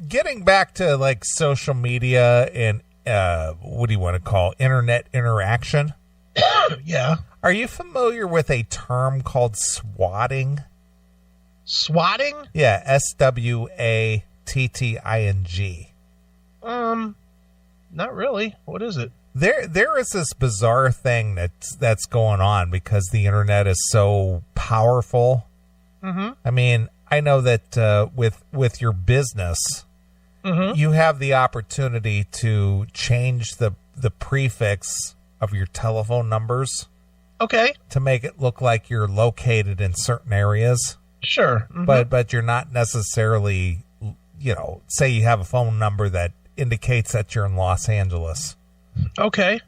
Getting back to like social media and what do you want to call internet interaction? Yeah. Are you familiar with a term called swatting? Swatting? Yeah, SWATTING. Not really. What is it? There is this bizarre thing that's going on because the internet is so powerful. Mm-hmm. I mean, I know that with your business, you have the opportunity to change the prefix of your telephone numbers. Okay. To make it look like you're located in certain areas. Sure. Mm-hmm. But you're not necessarily, say you have a phone number that indicates that you're in Los Angeles. Okay.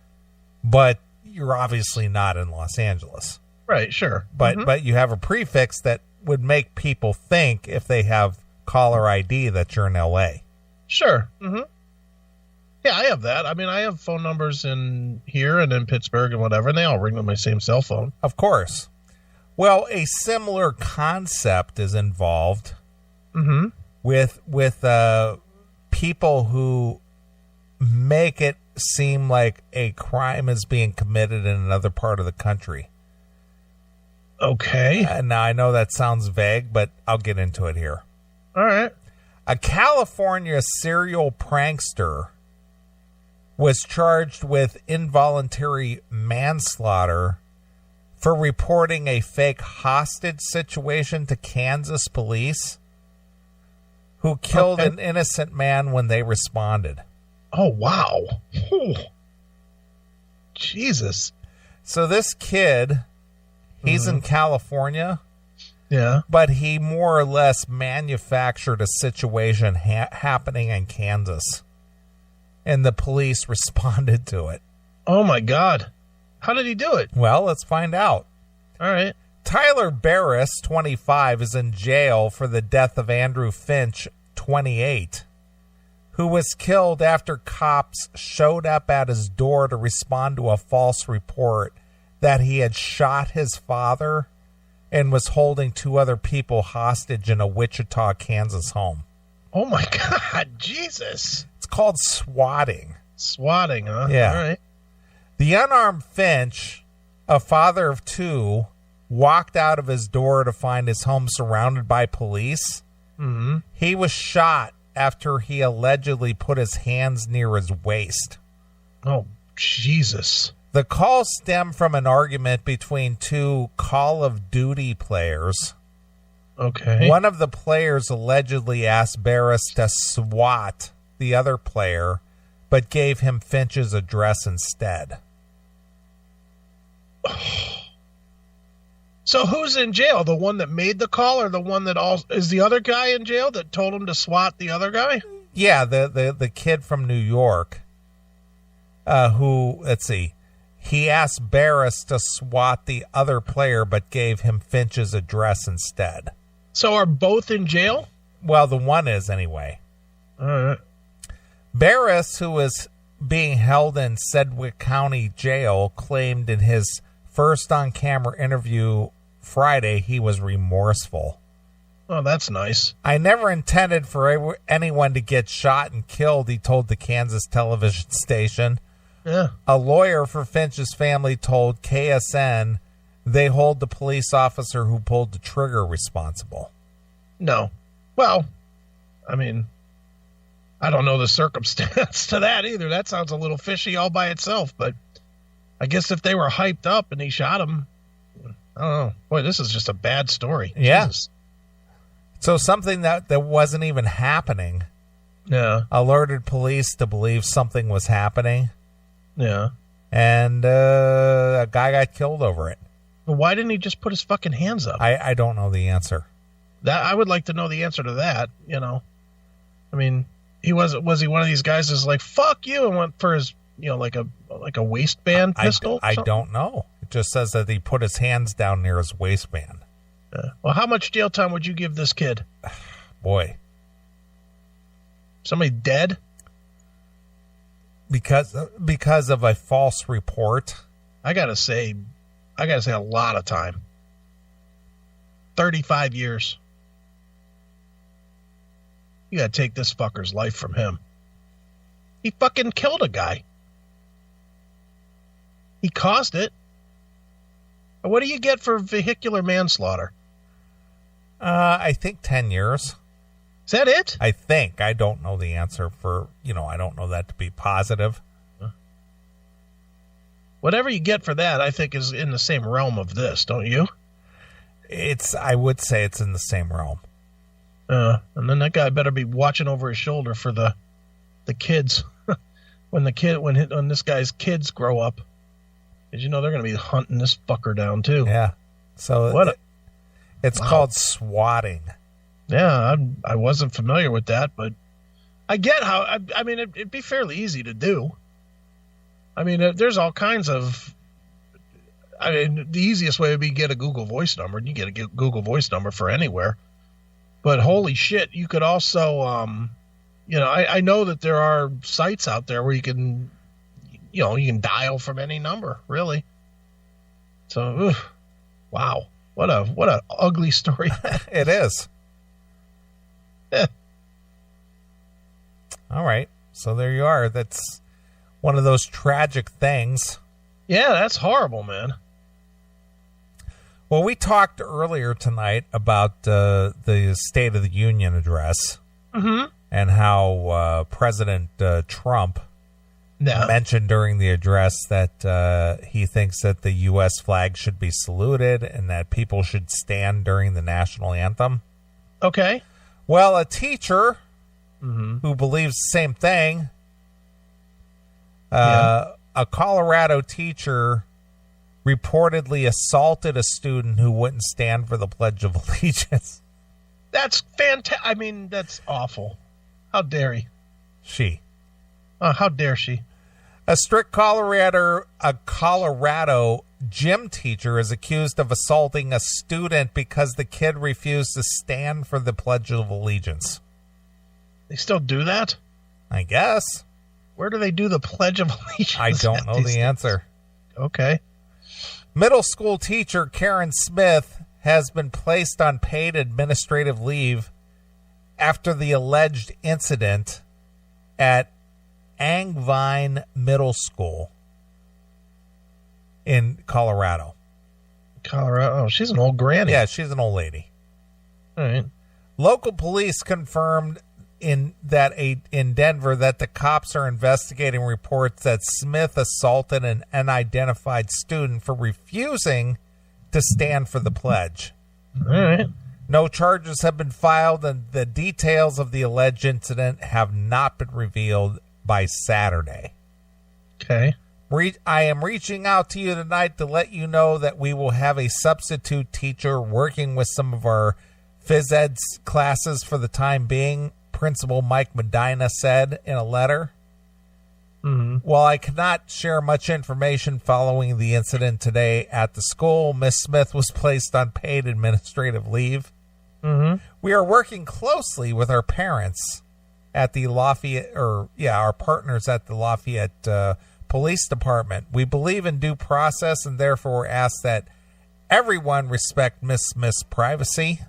But you're obviously not in Los Angeles. Right, sure. But you have a prefix that would make people think, if they have caller ID, that you're in L.A. Sure. Mm-hmm. Yeah, I have that. I mean, I have phone numbers in here and in Pittsburgh and whatever, and they all ring with my same cell phone. Of course. Well, a similar concept is involved with people who make it seem like a crime is being committed in another part of the country. Okay. Now, I know that sounds vague, but I'll get into it here. All right. A California serial prankster was charged with involuntary manslaughter for reporting a fake hostage situation to Kansas police, who killed an innocent man when they responded. Oh, wow. Whew. Jesus. So this kid, he's in California. Yeah. But he more or less manufactured a situation happening in Kansas. And the police responded to it. Oh, my God. How did he do it? Well, let's find out. All right. Tyler Barris, 25, is in jail for the death of Andrew Finch, 28, who was killed after cops showed up at his door to respond to a false report that he had shot his father and was holding 2 other people hostage in a Wichita, Kansas home. Oh, my God. Jesus. It's called swatting. Swatting, huh? Yeah. All right. The unarmed Finch, a father of 2, walked out of his door to find his home surrounded by police. Mm-hmm. He was shot after he allegedly put his hands near his waist. Oh, Jesus. The call stemmed from an argument between 2 Call of Duty players. Okay. One of the players allegedly asked Barris to swat the other player, but gave him Finch's address instead. So who's in jail? The one that made the call, or the one that is the other guy in jail that told him to swat the other guy? Yeah, the kid from New York, who, let's see, he asked Barris to swat the other player, but gave him Finch's address instead. So are both in jail? Well, the one is anyway. All right. Barris, who was being held in Sedgwick County Jail, claimed in his first on-camera interview Friday he was remorseful. Oh, that's nice. I never intended for anyone to get shot and killed, he told the Kansas television station. Yeah. A lawyer for Finch's family told KSN they hold the police officer who pulled the trigger responsible. No. Well, I mean, I don't know the circumstance to that either. That sounds a little fishy all by itself, but I guess if they were hyped up and he shot him, I don't know. Boy, this is just a bad story. Yeah. Jesus. So something that wasn't even happening alerted police to believe something was happening. Yeah. And a guy got killed over it. But why didn't he just put his fucking hands up? I don't know the answer. That I would like to know the answer to that, you know. I mean, was he one of these guys that's like, fuck you, and went for his, like a waistband pistol? I don't know. It just says that he put his hands down near his waistband. Well, how much jail time would you give this kid? Boy. Somebody dead? Because of a false report. I gotta say a lot of time. 35 years. You got to take this fucker's life from him. He fucking killed a guy. He caused it. What do you get for vehicular manslaughter? I think 10 years. Is that it? I think. I don't know the answer for, I don't know that to be positive. Whatever you get for that, I think is in the same realm of this, don't you? I would say it's in the same realm. And then that guy better be watching over his shoulder for the kids when this guy's kids grow up. Because they're going to be hunting this fucker down too. Yeah. So it's called swatting. Yeah, I wasn't familiar with that, but I get how. I mean, it'd be fairly easy to do. I mean, there's all kinds of. I mean, the easiest way would be get a Google Voice number, and you get a Google Voice number for anywhere. But holy shit, you could also, I know that there are sites out there where you can dial from any number, really. So, wow, what a ugly story. It is. All right, so there you are. That's one of those tragic things. Yeah, that's horrible, man. Well, we talked earlier tonight about the State of the Union address and how President Trump mentioned during the address that he thinks that the U.S. flag should be saluted and that people should stand during the national anthem. Okay. Well, a teacher who believes the same thing, a Colorado teacher reportedly assaulted a student who wouldn't stand for the Pledge of Allegiance. That's fantastic. I mean, that's awful. How dare he? She. How dare she? A Colorado gym teacher is accused of assaulting a student because the kid refused to stand for the Pledge of Allegiance. They still do that? I guess. Where do they do the Pledge of Allegiance? I don't know the answer. Okay. Middle school teacher Karen Smith has been placed on paid administrative leave after the alleged incident at Angvine Middle School in Colorado. Oh, she's an old granny. Yeah, she's an old lady. All right. Local police confirmed in Denver that the cops are investigating reports that Smith assaulted an unidentified student for refusing to stand for the pledge. All right. No charges have been filed, and the details of the alleged incident have not been revealed by Saturday. Okay. I am reaching out to you tonight to let you know that we will have a substitute teacher working with some of our phys ed classes for the time being, Principal Mike Medina said in a letter. While I cannot share much information following the incident today at the school, Miss Smith was placed on paid administrative leave. We are working closely with our parents at the our partners at the Lafayette Police Department. We believe in due process and therefore ask that everyone respect Miss Smith's privacy.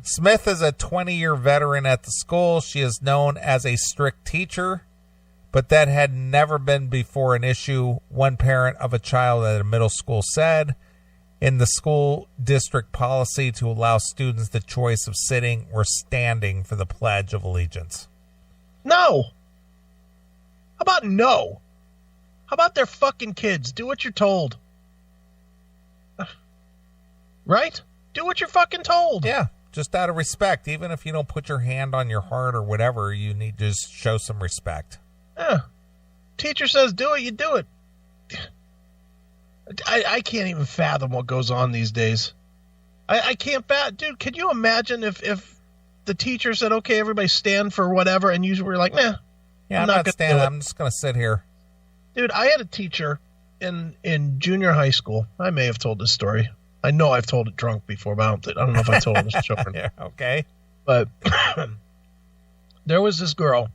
Smith is a 20-year veteran at the school. She is known as a strict teacher, but that had never been before an issue, one parent of a child at a middle school said. In the school district policy to allow students the choice of sitting or standing for the Pledge of Allegiance. No. How about no? How about their fucking kids? Do what you're told. Right? Do what you're fucking told. Yeah, just out of respect. Even if you don't put your hand on your heart or whatever, you need to just show some respect. Yeah. Teacher says do it, you do it. I can't even fathom what goes on these days. I can't dude, could you imagine if the teacher said, okay, everybody stand for whatever, and you were like, nah. Yeah, I'm not standing. I'm just going to sit here. Dude, I had a teacher in junior high school. I may have told this story. I know I've told it drunk before, but I don't know if I told it as children. Yeah, okay. But there was this girl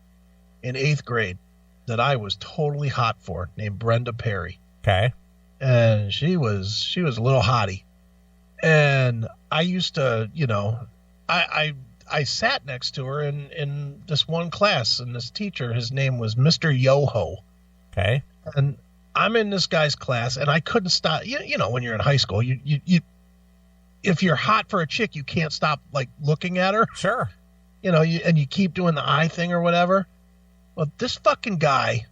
in 8th grade that I was totally hot for, named Brenda Perry. Okay. And she was a little hottie. And I used to, I sat next to her in this one class, and this teacher, his name was Mr. Yoho. Okay. And I'm in this guy's class, and I couldn't stop. You know, when you're in high school, you if you're hot for a chick, you can't stop like looking at her. Sure. You know, and you keep doing the eye thing or whatever. Well, this fucking guy,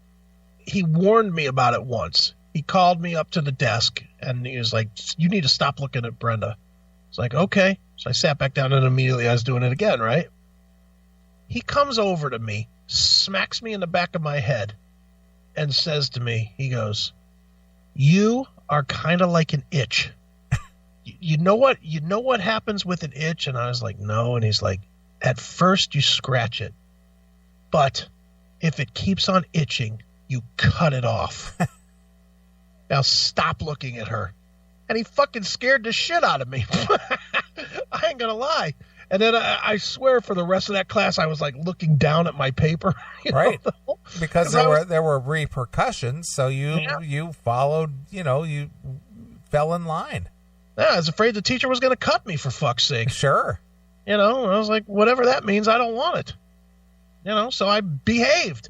he warned me about it once. He called me up to the desk, and he was like, "You need to stop looking at Brenda." It's like, okay. So I sat back down, and immediately I was doing it again, right? He comes over to me, smacks me in the back of my head, and says to me, he goes, "You are kind of like an itch." You know what happens with an itch? And I was like, no. And he's like, at first you scratch it, but if it keeps on itching, you cut it off. Now stop looking at her. And he fucking scared the shit out of me. I ain't gonna lie. And then I swear for the rest of that class, I was like looking down at my paper. Right. Because there were repercussions. So you followed, you fell in line. Yeah, I was afraid the teacher was going to cut me, for fuck's sake. Sure. I was like, whatever that means, I don't want it. So I behaved.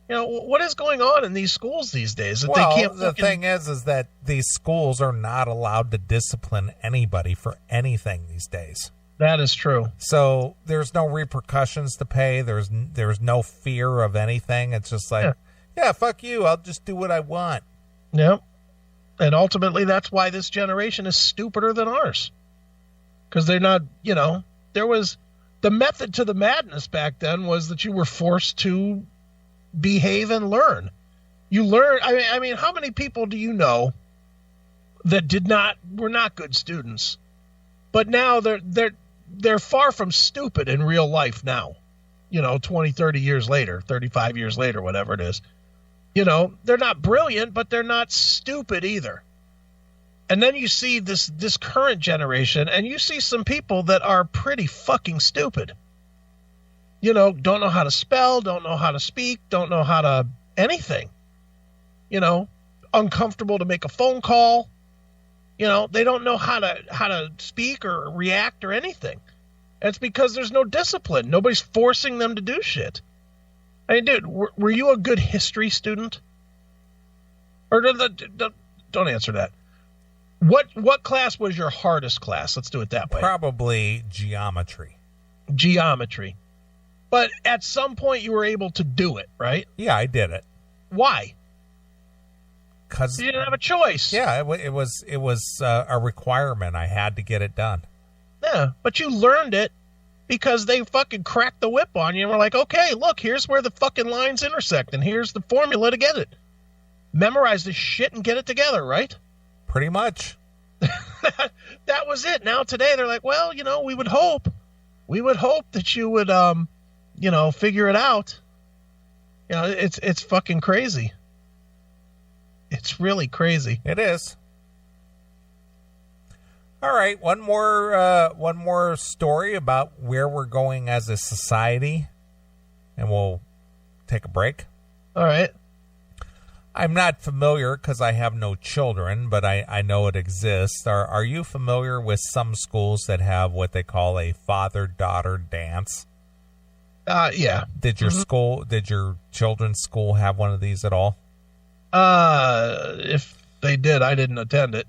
What is going on in these schools these days? That well, they can't the thing is that these schools are not allowed to discipline anybody for anything these days. That is true. So there's no repercussions to pay. There's no fear of anything. It's just like, yeah, fuck you. I'll just do what I want. Yep. And ultimately, that's why this generation is stupider than ours. Because they're not, there was the method to the madness back then was that you were forced to behave and learn. You learn. I mean, how many people do you know that were not good students, but now they're far from stupid in real life now, 20, 30 years later, 35 years later, whatever it is. They're not brilliant, but they're not stupid either. And then you see this current generation, and you see some people that are pretty fucking stupid. Don't know how to spell, don't know how to speak, don't know how to anything. Uncomfortable to make a phone call. They don't know how to speak or react or anything. And it's because there's no discipline. Nobody's forcing them to do shit. I mean, dude, were you a good history student? Or don't answer that. What class was your hardest class? Let's do it that way. Probably geometry. Geometry. But at some point you were able to do it, right? Yeah, I did it. Why? Because you didn't have a choice. Yeah, it was a requirement. I had to get it done. Yeah, but you learned it because they fucking cracked the whip on you and were like, okay, look, here's where the fucking lines intersect, and here's the formula to get it. Memorize this shit and get it together, right? Pretty much. That was it. Now today they're like, well, we would hope that you would, figure it out. It's fucking crazy. It's really crazy. It is. All right, one more story about where we're going as a society, and we'll take a break. All right. I'm not familiar because I have no children, but I know it exists. Are you familiar with some schools that have what they call a father-daughter dance? Yeah. Did your children's school have one of these at all? If they did, I didn't attend it.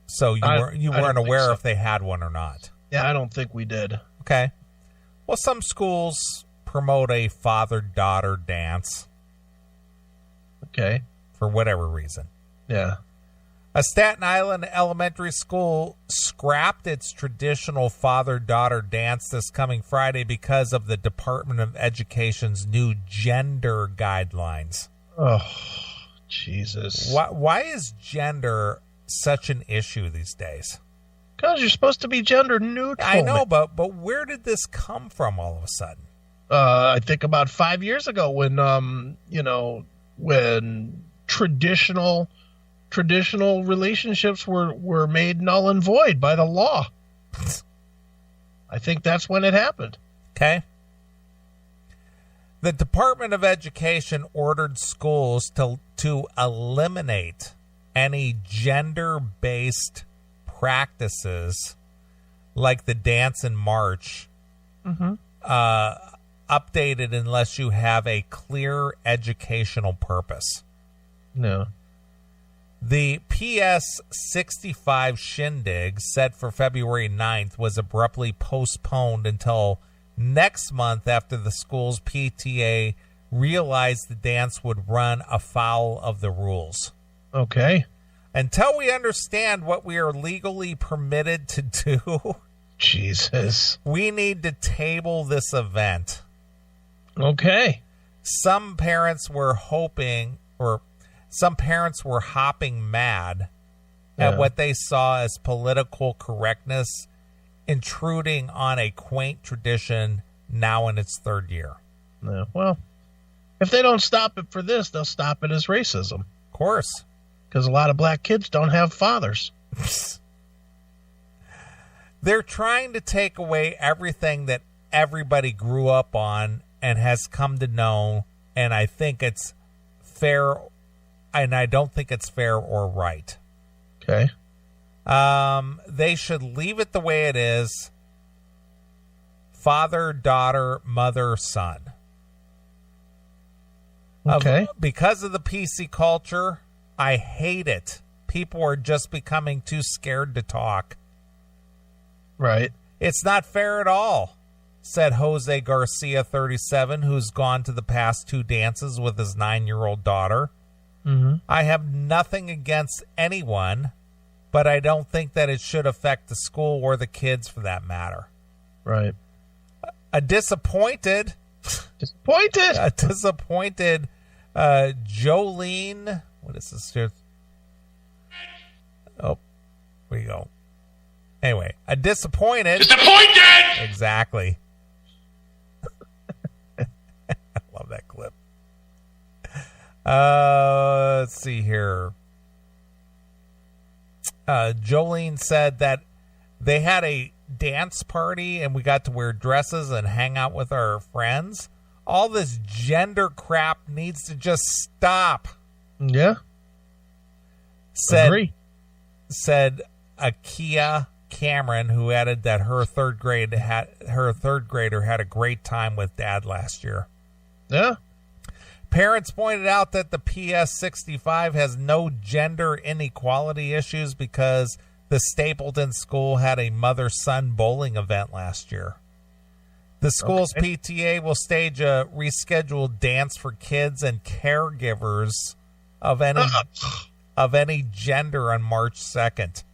So you weren't aware if they had one or not? Yeah, I don't think we did. Okay. Well, some schools promote a father-daughter dance. Okay. For whatever reason. Yeah. A Staten Island elementary school scrapped its traditional father-daughter dance this coming Friday because of the Department of Education's new gender guidelines. Oh, Jesus. Why is gender such an issue these days? Because you're supposed to be gender neutral. I know, but where did this come from all of a sudden? I think about 5 years ago when traditional relationships were made null and void by the law. I think that's when it happened. Okay. The Department of Education ordered schools to eliminate any gender-based practices like the dance in March, updated unless you have a clear educational purpose. No. The PS65 shindig set for February 9th was abruptly postponed until next month after the school's PTA realized the dance would run afoul of the rules. Okay. Until we understand what we are legally permitted to do, Jesus, we need to table this event. Okay. Some parents were hopping mad at what they saw as political correctness intruding on a quaint tradition now in its third year. Yeah, well, if they don't stop it for this, they'll stop it as racism. Of course. Because a lot of black kids don't have fathers. They're trying to take away everything that everybody grew up on and has come to know, and I think it's fair, and I don't think it's fair or right. Okay. They should leave it the way it is. Father, daughter, mother, son. Okay. Because of the PC culture, I hate it. People are just becoming too scared to talk. Right. It's not fair at all, said Jose Garcia, 37, who's gone to the past 2 dances with his 9-year-old daughter. I have nothing against anyone, but I don't think that it should affect the school or the kids for that matter. Right. A disappointed Jolene. What is this here? Oh, where you go? Anyway, a disappointed. Exactly. I love that clip. Let's see here. Jolene said that they had a dance party and we got to wear dresses and hang out with our friends. All this gender crap needs to just stop. Yeah. Said Akia Cameron, who added that her third grader had a great time with Dad last year. Yeah. Parents pointed out that the PS65 has no gender inequality issues because the Stapleton school had a mother-son bowling event last year. The school's PTA will stage a rescheduled dance for kids and caregivers of any gender on March 2nd.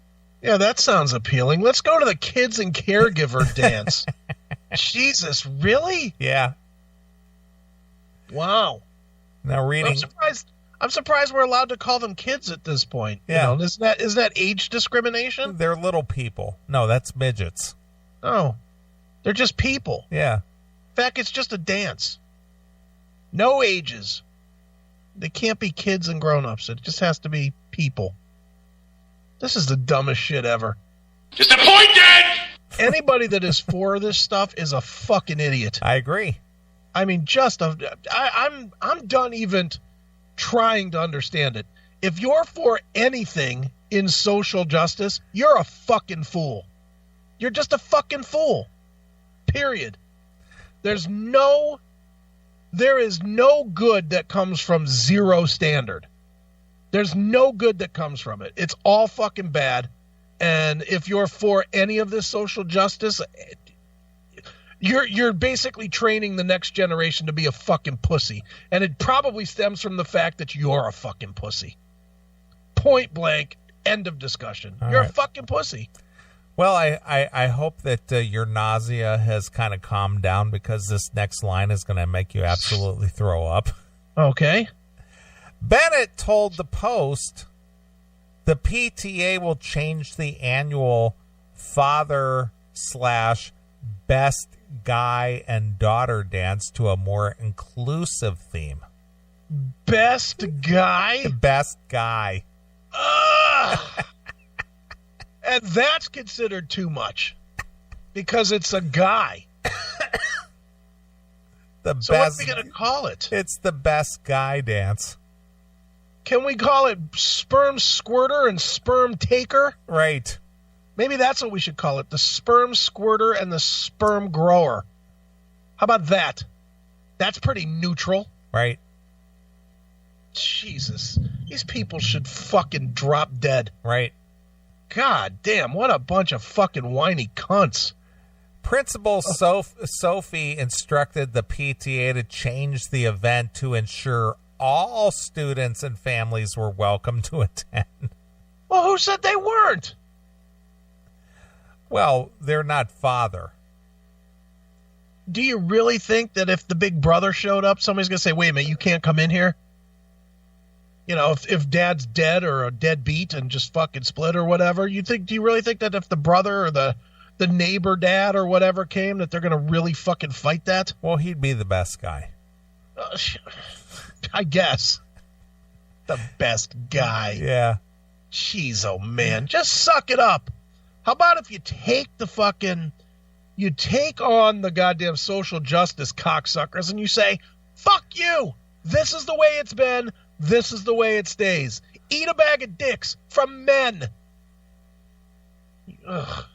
Yeah, that sounds appealing. Let's go to the kids and caregiver dance. Jesus, really? Yeah. Wow. Now reading. I'm surprised we're allowed to call them kids at this point. Yeah. You know, is that age discrimination? They're little people. No, that's midgets. Oh. They're just people. Yeah. In fact, it's just a dance. No ages. They can't be kids and grown-ups. It just has to be people. This is the dumbest shit ever. Disappointed! Anybody that is for this stuff is a fucking idiot. I agree. I mean, I'm done even trying to understand it. If you're for anything in social justice, you're a fucking fool. You're just a fucking fool. Period. There is no good that comes from zero standard. There's no good that comes from it. It's all fucking bad. And if you're for any of this social justice, you're basically training the next generation to be a fucking pussy. And it probably stems from the fact that you're a fucking pussy. Point blank, end of discussion. You're a fucking pussy. Well, I hope that your nausea has kind of calmed down because this next line is going to make you absolutely throw up. Okay. Bennett told the Post the PTA will change the annual father/best guy and daughter dance to a more inclusive theme. Best guy? Best guy. And that's considered too much because it's a guy. So what are we going to call it? It's the best guy dance. Can we call it sperm squirter and sperm taker? Right. Maybe that's what we should call it. The sperm squirter and the sperm grower. How about that? That's pretty neutral. Right. Jesus. These people should fucking drop dead. Right. God damn, what a bunch of fucking whiny cunts. Principal Sophie instructed the PTA to change the event to ensure all students and families were welcome to attend. Well, who said they weren't? Well, they're not father. Do you really think that if the big brother showed up, somebody's going to say, wait a minute, you can't come in here? You know, if dad's dead or a deadbeat and just fucking split or whatever, do you really think that if the brother or the neighbor dad or whatever came, that they're going to really fucking fight that? Well, he'd be the best guy. I guess. The best guy. Yeah. Jeez, oh man, just suck it up. How about if you take on the goddamn social justice cocksuckers and you say, fuck you. This is the way it's been. This is the way it stays. Eat a bag of dicks from men. Ugh.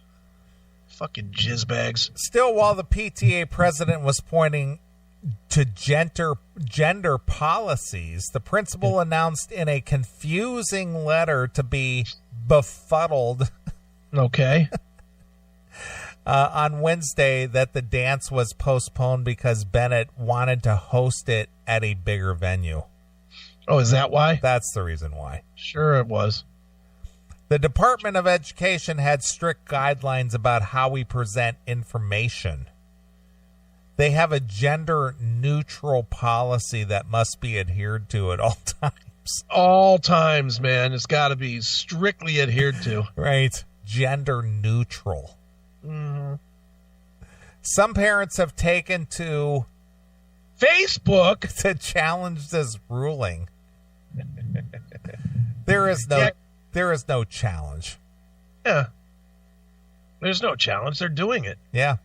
Fucking jizzbags. Still, while the PTA president was pointing to gender policies, the principal announced in a confusing letter to be befuddled. Okay. On Wednesday that the dance was postponed because Bennett wanted to host it at a bigger venue. Oh, is that why? That's the reason why. Sure it was. The Department of Education had strict guidelines about how we present information. They have a gender-neutral policy that must be adhered to at all times. All times, man. It's got to be strictly adhered to. Right. Gender-neutral. Mm-hmm. Some parents have taken to Facebook to challenge this ruling. There is no challenge. Yeah. There's no challenge. They're doing it. Yeah.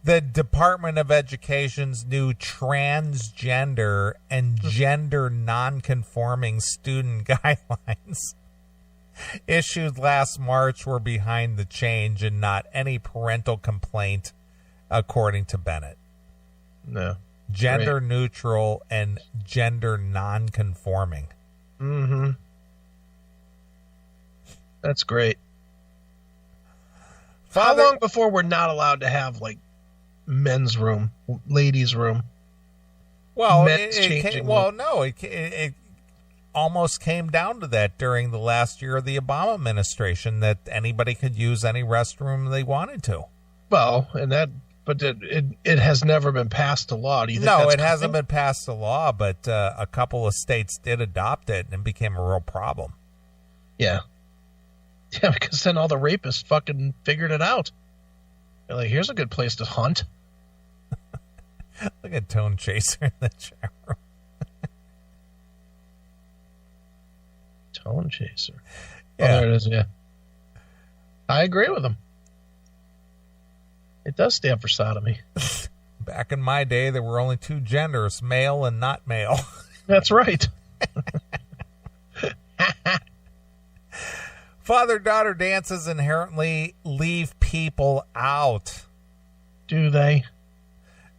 The Department of Education's new transgender and gender nonconforming student guidelines issued last March were behind the change and not any parental complaint, according to Bennett. No. Gender neutral and gender non-conforming. Mm-hmm. That's great. How long before we're not allowed to have, like, men's room, ladies' room? Well, it almost came down to that during the last year of the Obama administration, that anybody could use any restroom they wanted to. Well, but it has never been passed to law. Do you think No, it hasn't been passed to law, but a couple of states did adopt it, and it became a real problem. Yeah. Yeah, because then all the rapists fucking figured it out. They're like, here's a good place to hunt. Look at Tone Chaser in the chat room. Tone Chaser. Yeah. Oh, there it is, yeah. I agree with him. It does stand for sodomy. Back in my day, there were only two genders, male and not male. That's right. Father-daughter dances inherently leave people out. Do they?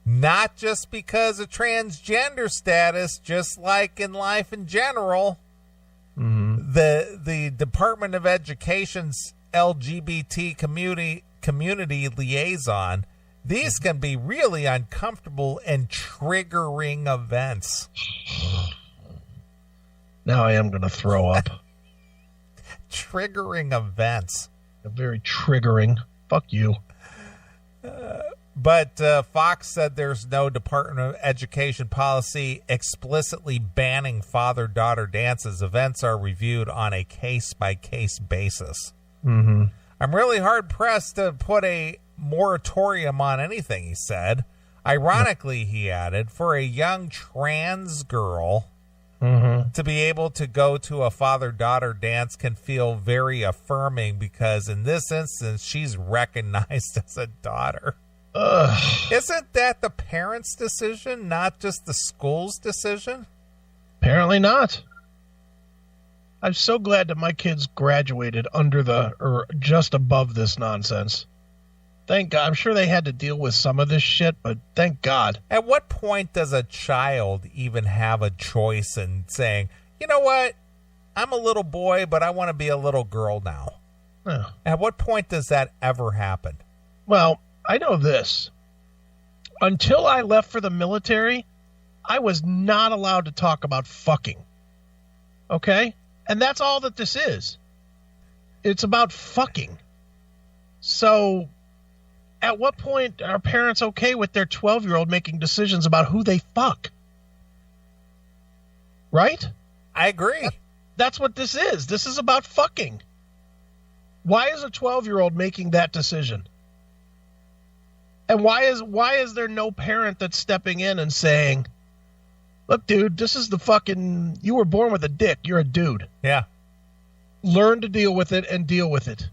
Not just because of transgender status, just like in life in general. Mm-hmm. The Department of Education's LGBT community liaison, these can be really uncomfortable and triggering events. Now I am going to throw up. Triggering events. Very triggering. Fuck you. But Fox said there's no Department of Education policy explicitly banning father-daughter dances. Events are reviewed on a case-by-case basis. Mm-hmm. I'm really hard-pressed to put a moratorium on anything, he said. Ironically, he added, for a young trans girl to be able to go to a father-daughter dance can feel very affirming because in this instance, she's recognized as a daughter. Ugh. Isn't that the parents' decision, not just the school's decision? Apparently not. I'm so glad that my kids graduated or just above this nonsense. Thank God. I'm sure they had to deal with some of this shit, but thank God. At what point does a child even have a choice in saying, you know what? I'm a little boy, but I want to be a little girl now. Yeah. At what point does that ever happen? Well, I know this. Until I left for the military, I was not allowed to talk about fucking. Okay? And that's all that this is. It's about fucking. So, at what point are parents okay with their 12-year-old making decisions about who they fuck? Right? I agree. That's what this is. This is about fucking. Why is a 12-year-old making that decision? And why is there no parent that's stepping in and saying, look, dude, this is you were born with a dick. You're a dude. Yeah. Learn to deal with it and deal with it.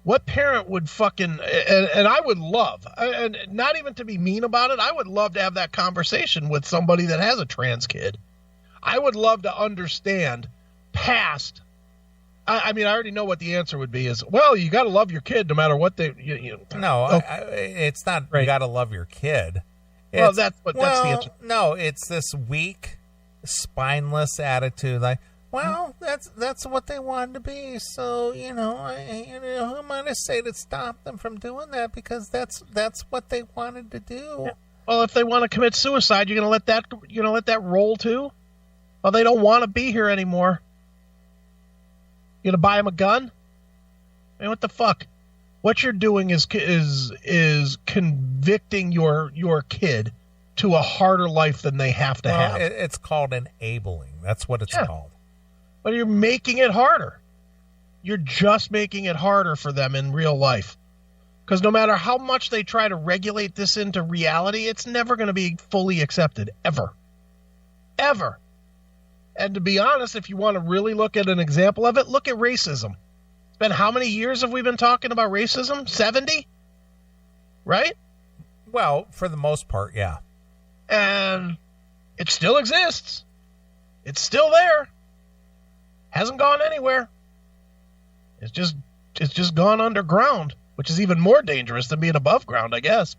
What parent would and I would love, and not even to be mean about it, I would love to have that conversation with somebody that has a trans kid. I would love to understand past. I mean, I already know what the answer would be is, well, you got to love your kid no matter what they. No, it's not. Right. You got to love your kid. That's the answer. No, it's this weak, spineless attitude. Like, well, that's what they wanted to be. So who am I to say to stop them from doing that? Because that's what they wanted to do. Yeah. Well, if they want to commit suicide, you're gonna let that roll too. Well, they don't want to be here anymore. You gonna buy them a gun? I mean, what the fuck? What you're doing is convicting your kid to a harder life than they have to have. It's called enabling. That's what it's called. But you're making it harder. You're just making it harder for them in real life. Because no matter how much they try to regulate this into reality, it's never going to be fully accepted. Ever. Ever. And to be honest, if you want to really look at an example of it, look at racism. It's been how many years have we been talking about racism? 70? Right? Well, for the most part, yeah. And it still exists. It's still there. Hasn't gone anywhere. It's just gone underground, which is even more dangerous than being above ground, I guess.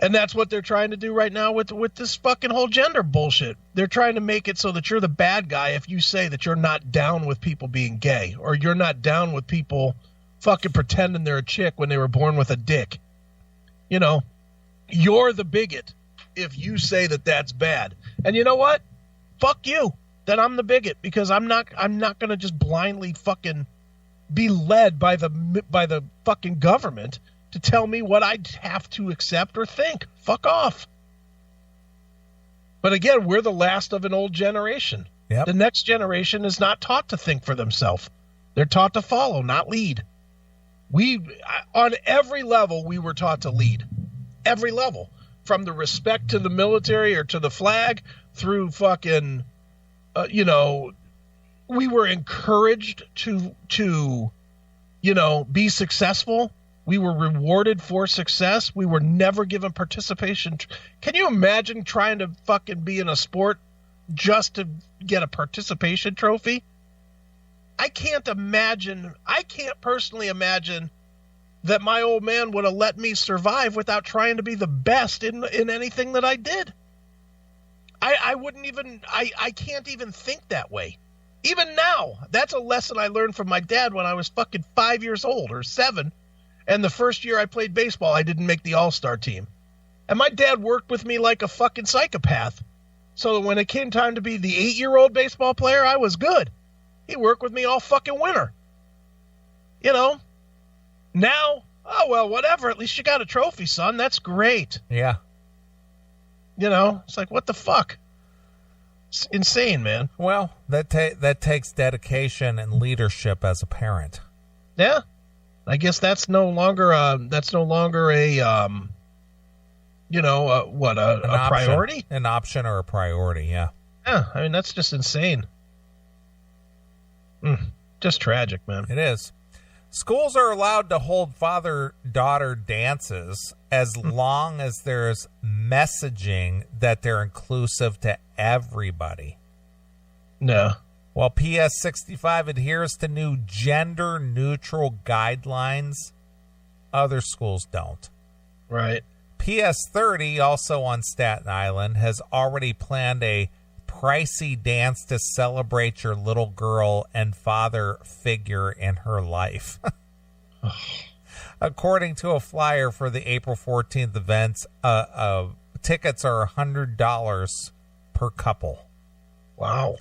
And that's what they're trying to do right now with this fucking whole gender bullshit. They're trying to make it so that you're the bad guy if you say that you're not down with people being gay, or you're not down with people fucking pretending they're a chick when they were born with a dick. You're the bigot if you say that that's bad. And you know what? Fuck you. Then I'm the bigot, because I'm not going to just blindly fucking be led by the fucking government to tell me what I have to accept or think. Fuck off. But again, we're the last of an old generation. Yep. The next generation is not taught to think for themselves. They're taught to follow, not lead. On every level, we were taught to lead. Every level. From the respect to the military or to the flag through fucking, we were encouraged to be successful. We were rewarded for success. We were never given participation. Can you imagine trying to fucking be in a sport just to get a participation trophy? I can't personally imagine that my old man would have let me survive without trying to be the best in anything that I did. I can't even think that way. Even now, that's a lesson I learned from my dad when I was fucking 5 years old or 7. And the first year I played baseball, I didn't make the all-star team. And my dad worked with me like a fucking psychopath. So when it came time to be the 8-year-old baseball player, I was good. He worked with me all fucking winter. Now, oh, well, whatever. At least you got a trophy, son. That's great. Yeah. It's like, what the fuck? It's insane, man. Well, that takes dedication and leadership as a parent. Yeah. I guess that's no longer a priority? An option or a priority, yeah. Yeah, I mean, that's just insane. Just tragic, man. It is. Schools are allowed to hold father-daughter dances as long as there's messaging that they're inclusive to everybody. No. While PS 65 adheres to new gender-neutral guidelines, other schools don't. Right. PS 30, also on Staten Island, has already planned a pricey dance to celebrate your little girl and father figure in her life. According to a flyer for the April 14th events, tickets are $100 per couple. Wow.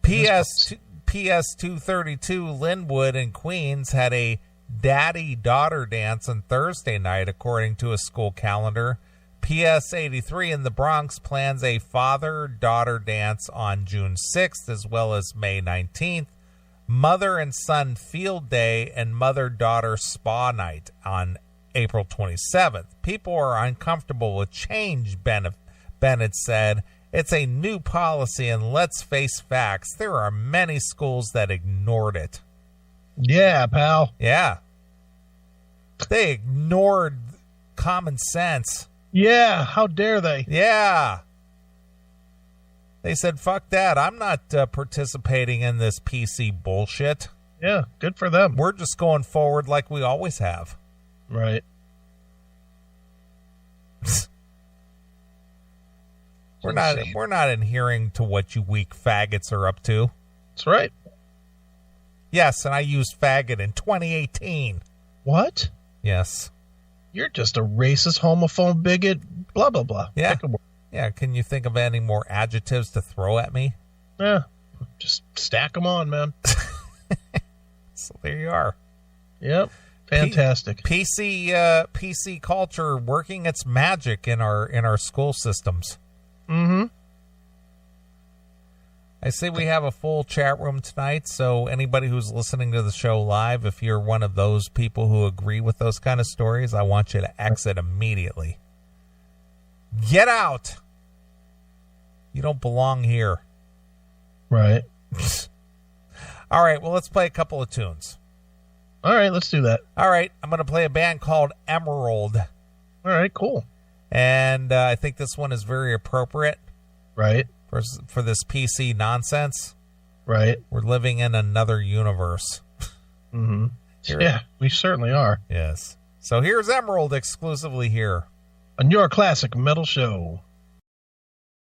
PS 232 Linwood in Queens had a daddy-daughter dance on Thursday night, according to a school calendar. PS 83 in the Bronx plans a father-daughter dance on June 6th as well as May 19th, mother and son field day, and mother-daughter spa night on April 27th. People are uncomfortable with change, Bennett said. It's a new policy, and let's face facts. There are many schools that ignored it. Yeah, pal. Yeah. They ignored common sense. Yeah, how dare they? Yeah. They said, fuck that. I'm not participating in this PC bullshit. Yeah, good for them. We're just going forward like we always have. Right. We're not adhering to what you weak faggots are up to. That's right. Yes, and I used faggot in 2018. What? Yes. You're just a racist, homophobe, bigot, blah, blah, blah. Yeah. Yeah, can you think of any more adjectives to throw at me? Yeah, just stack them on, man. So there you are. Yep, fantastic. PC culture working its magic in our school systems. Mm-hmm. I see we have a full chat room tonight, so anybody who's listening to the show live, if you're one of those people who agree with those kind of stories, I want you to exit immediately. Get out! You don't belong here. Right. All right, well, let's play a couple of tunes. All right, let's do that. All right, I'm going to play a band called Emerald. All right, cool. And I think this one is very appropriate. Right. For this PC nonsense. Right. We're living in another universe. Mm-hmm. Yeah, we certainly are. Yes. So here's Emerald exclusively here On your classic metal show.